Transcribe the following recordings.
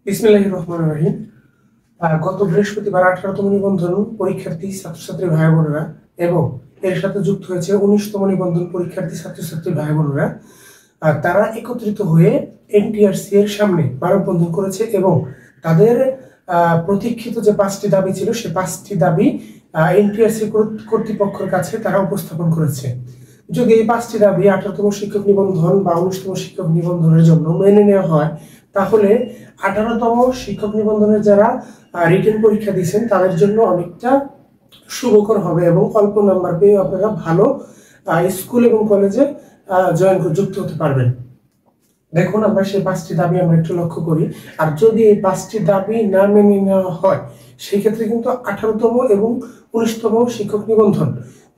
বিসমিল্লাহির রহমানির রহিম। গত বৃহস্পতিবার 18তম নিবন্ধন পরীক্ষার্থী ছাত্রছাত্রী ভাই বোনেরা এবং এর সাথে যুক্ত হয়েছে 19তম নিবন্ধন পরীক্ষার্থী ছাত্রছাত্রী ভাই বোনেরা, তারা একত্রিত হয়ে এনটিআরসি এর সামনে মানববন্ধন করেছে এবং তাদের প্রতীক্ষিত যে 5টি দাবি ছিল সে 5টি দাবি এনটিআরসি কর্তৃপক্ষের কাছে তারা উপস্থাপন করেছে। যদি এই 5টি দাবি 18তম শিক্ষক নিবন্ধন বা 19তম শিক্ষক নিবন্ধনের জন্য মেনে নেওয়া হয়, তাহলে 18তম শিক্ষক নিবন্ধনের যারা রিটেন পরীক্ষা দিয়েছেন তাদের জন্য অনেকটা শুভকর হবে এবং অল্প নাম্বার পেয়ে আপনারা ভালো স্কুল এবং কলেজে যুক্ত হতে পারবেন। দেখুন, আমরা সেই 5টি দাবি আমরা একটু লক্ষ্য করি। আর যদি এই 5টি দাবি না মেনে নেওয়া হয়, সেই ক্ষেত্রে কিন্তু 18তম এবং 19তম শিক্ষক নিবন্ধন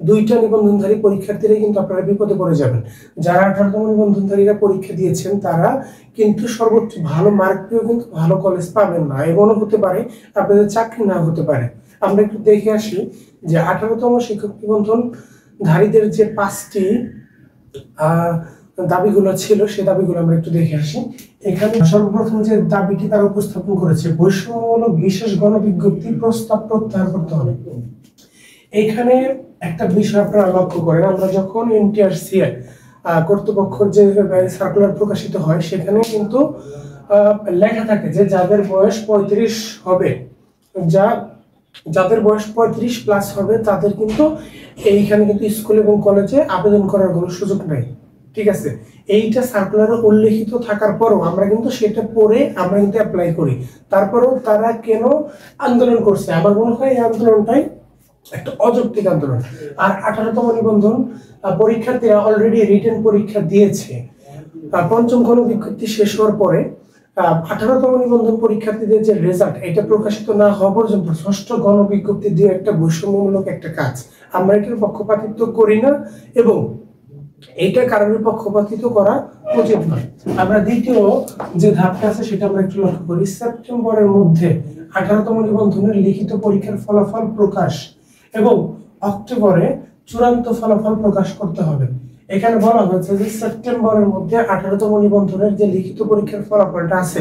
দুইটা নিবন্ধনধারী পরীক্ষার্থীরা কিন্তু আপনারা বিপদে পড়ে যাবেন। যারা 18তম নিবন্ধনধারীরা পরীক্ষা দিয়েছেন তারা কিন্তু সর্বোচ্চ ভালো মার্ক পেয়েও কিন্তু ভালো কলেজ পাবেন না, এমনও হতে পারে আপনাদের চাকরি না হতে পারে। আমরা একটু দেখে আসি যে 18তম শিক্ষক নিবন্ধনধারীদের যে 5টি দাবিগুলো ছিল সে দাবিগুলো আমরা একটু দেখে আসি। এখানে সর্বপ্রথম যে দাবিটি তারা উপস্থাপন করেছে, বৈষম্যমূলক বিশেষ গণবিজ্ঞপ্তি প্রস্তাব প্রত্যাহার করতে হবে। এখানে একটা বিষয় আপনারা লক্ষ্য করেন, আমরা যখন এনটিআরসি কর্তৃপক্ষের যে সার্কুলার প্রকাশিত হয় সেখানে কিন্তু লেখা থাকে যে যাদের বয়স 35 হবে, যাদের বয়স 35 প্লাস হবে তাদের কিন্তু এইখানে কিন্তু স্কুল এবং কলেজে আবেদন করার কোনো সুযোগ নাই। ঠিক আছে, এইটা সার্কুলারে উল্লেখিত থাকার পরও আমরা কিন্তু সেটা পড়ে আমরা কিন্তু অ্যাপ্লাই করি। তারপরেও তারা কেন আন্দোলন করছে? আমার মনে হয় এই আন্দোলনটাই একটা অযৌক্তিক আন্দোলন। আর 18তম নিবন্ধন পরীক্ষার্থীরা অলরেডি রিটেন পরীক্ষা দিয়েছে। পঞ্চম গণবিজ্ঞপ্তি শেষ হওয়ার পরে 18তম নিবন্ধন পরীক্ষার্থীদের যে রেজাল্ট এটা প্রকাশিত না হওয়া পর্যন্ত ষষ্ঠ গণবিজ্ঞপ্তি দিয়ে একটা বৈষম্যমূলক একটা কাজ। আমরা এটার পক্ষপাতিত্ব করি না এবং এইটা কারণে পক্ষপাতিত্ব করা উচিত নয়। আমরা দ্বিতীয় যে ধাপটা আছে সেটা আমরা একটু লক্ষ্য করি। সেপ্টেম্বরের মধ্যে 18তম নিবন্ধনের লিখিত পরীক্ষার ফলাফল প্রকাশ এবং অক্টোবরে চূড়ান্ত ফলাফল প্রকাশ করতে হবে। এখানে বলা হয়েছে যে সেপ্টেম্বরের মধ্যে 18তম নিবন্ধনের যে লিখিত পরীক্ষার ফলাফলটা আছে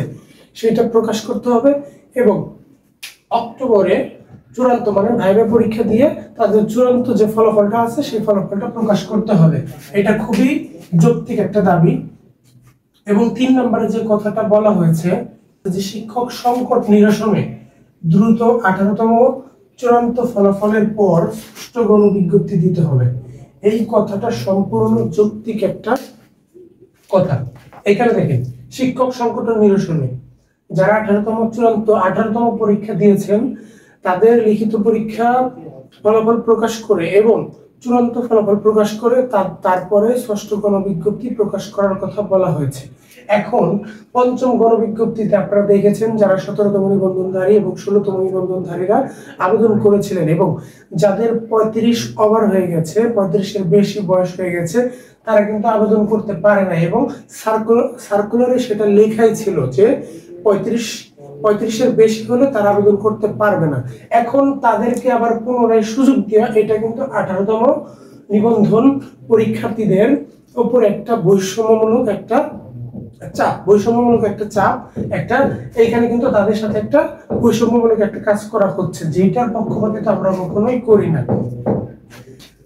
সেটা প্রকাশ করতে হবে এবং অক্টোবরে চূড়ান্ত মানে ভাইভা পরীক্ষা দিয়ে তাদের চূড়ান্ত যে ফলাফলটা আছে সেই ফলাফলটা প্রকাশ করতে হবে। এটা খুবই যৌক্তিক একটা দাবি। এবং 3 নম্বরে যে কথাটা বলা হয়েছে যে শিক্ষক সংকট নিরসনে দ্রুত 18তম চূড়ান্ত ফলাফলের পর ষষ্ঠ গণবিজ্ঞপ্তি দিতে হবে। এই কথাটা সম্পূর্ণ যৌক্তিক একটা কথা। এখানে দেখেন, শিক্ষক সংকট নিরসনে যারা 18তম পরীক্ষা দিয়েছেন তাদের লিখিত পরীক্ষা ফলাফল প্রকাশ করে এবং চূড়ান্ত ফলাফল প্রকাশ করে তারপরে ষষ্ঠ গণবিজ্ঞপ্তি প্রকাশ করার কথা বলা হয়েছে। এখন পঞ্চম গণবিজ্ঞপ্তিতে আপনারা দেখেছেন যারা 17তম নিবন্ধনধারী এবং 16তম নিবন্ধনধারীরা আবেদন করেছিলেন এবং যাদের 35 ওভার হয়ে গেছে, 35-এর বেশি বয়স হয়ে গেছে, তারা কিন্তু আবেদন করতে পারে না এবং সার্কুলারে সেটা লেখাই ছিল যে 35-এর বেশি হলে তারা আবেদন করতে পারবে না। এখন তাদেরকে আবার পুনরায় সুযোগ দেওয়া, এটা কিন্তু 18তম নিবন্ধন পরীক্ষার্থীদের উপর একটা বৈষম্যমূলক একটা চাপ এইখানে কিন্তু তাদের সাথে একটা বৈষম্যমূলক একটা কাজ করা হচ্ছে, যেটার পক্ষপাতিত্ব আমরা কখনোই করি না।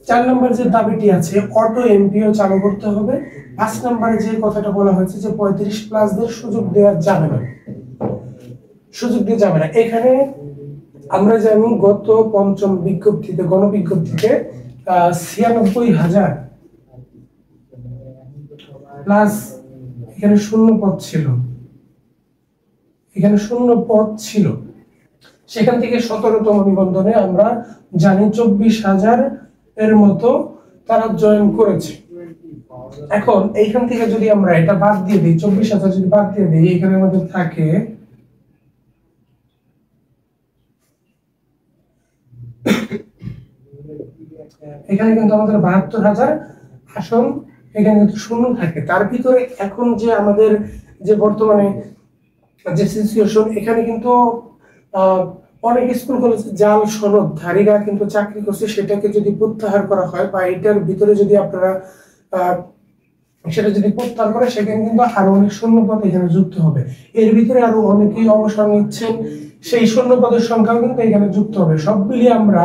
4 নম্বর যে দাবিটি আছে, অটো এমপিও চালু করতে হবে। 5 নম্বরে যে কথাটা বলা হয়েছে যে 35 প্লাসদের সুযোগ দেওয়া যাবে না। এখানে আমরা জানি গত পঞ্চম গণবিজ্ঞপ্তিতে 96,000 প্লাস এখানে শূন্য পদ ছিল। সেখান থেকে 17তম নিবন্ধনে আমরা জানি 24,000 এর মতো তারা জয়েন করেছে। এখন এইখান থেকে যদি আমরা এটা বাদ দিয়ে দিই, 24,000 যদি বাদ দিয়ে দিই, এখানে আমাদের থাকে এখানে কিন্তু আমাদের 72,000 আসন এখানে কিন্তু শূন্য থাকে। তার ভিতরে এখন যে আমাদের যে বর্তমানে যে সিচুয়েশন, এখানে কিন্তু অনেক স্কুল কলেজে জাল সনদধারীরা কিন্তু চাকরি করছে, সেটাকে যদি প্রত্যাহার করা হয় বা এটার ভিতরে যদি আপনারা সেটা যদি প্রত্যাহার করে সেখানে কিন্তু আরো অনেক শূন্যপদ এখানে যুক্ত হবে। এর ভিতরে আরো অনেকেই অবসর নিচ্ছেন, সেই শূন্যপদের সংখ্যাও কিন্তু এখানে যুক্ত হবে। সব মিলিয়ে আমরা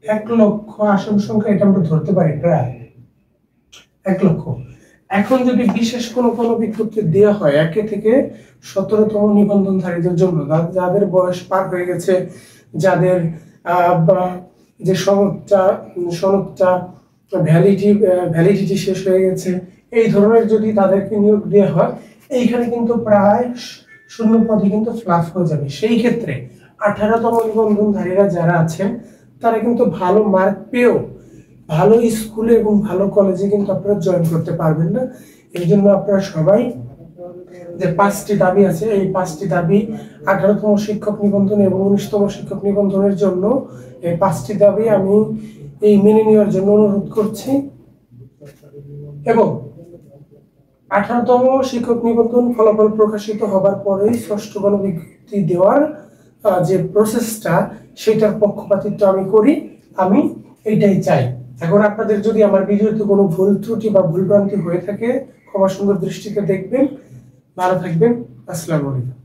1,00,000 আসন সংখ্যা এটা আমরা ধরতে পারি প্রায় 1,00,000। এখন যদি বিশেষ কোনো বিজ্ঞপ্তি দেওয়া হয় 1 থেকে 17তম নিবন্ধনধারীদের জন্য, যাদের বয়স পার হয়ে গেছে, যাদের বা যে সনদটা ভ্যালিডিটি শেষ হয়ে গেছে, এই ধরনের যদি তাদেরকে নিয়োগ দেওয়া হয়, এইখানে কিন্তু প্রায় শূন্য পদে কিন্তু ফ্লাফ হয়ে যাবে। সেই ক্ষেত্রে 18তম নিবন্ধনধারীরা যারা আছেন তারা কিন্তু ভালো মার্ক পেয়েও ভালো স্কুলে এবং ভালো কলেজে কিন্তু আপনারা জয়েন করতে পারবেন না। এই জন্য আপনারা সবাই যে 5টি দাবি আছে, এই 5টি দাবি 18তম শিক্ষক নিবন্ধন এবং 19তম শিক্ষক নিবন্ধনের জন্য এই 5টি দাবি আমি এই মেনে নেওয়ার জন্য অনুরোধ করছি। এবং 18তম শিক্ষক নিবন্ধন ফলাফল প্রকাশিত হবার পরেই 6ষ্ঠ গণবিজ্ঞপ্তি দেওয়ার যে প্রসেসটা, সেটার পক্ষপাতিত্ব আমি করি, আমি এইটাই চাই। এখন আপনাদের যদি আমার ভিডিওতে কোনো ভুল ত্রুটি বা ভুল ভ্রান্তি হয়ে থাকে, ক্ষমা সুন্দর দৃষ্টিতে দেখবেন। ভালো থাকবেন। আসসালামু আলাইকুম।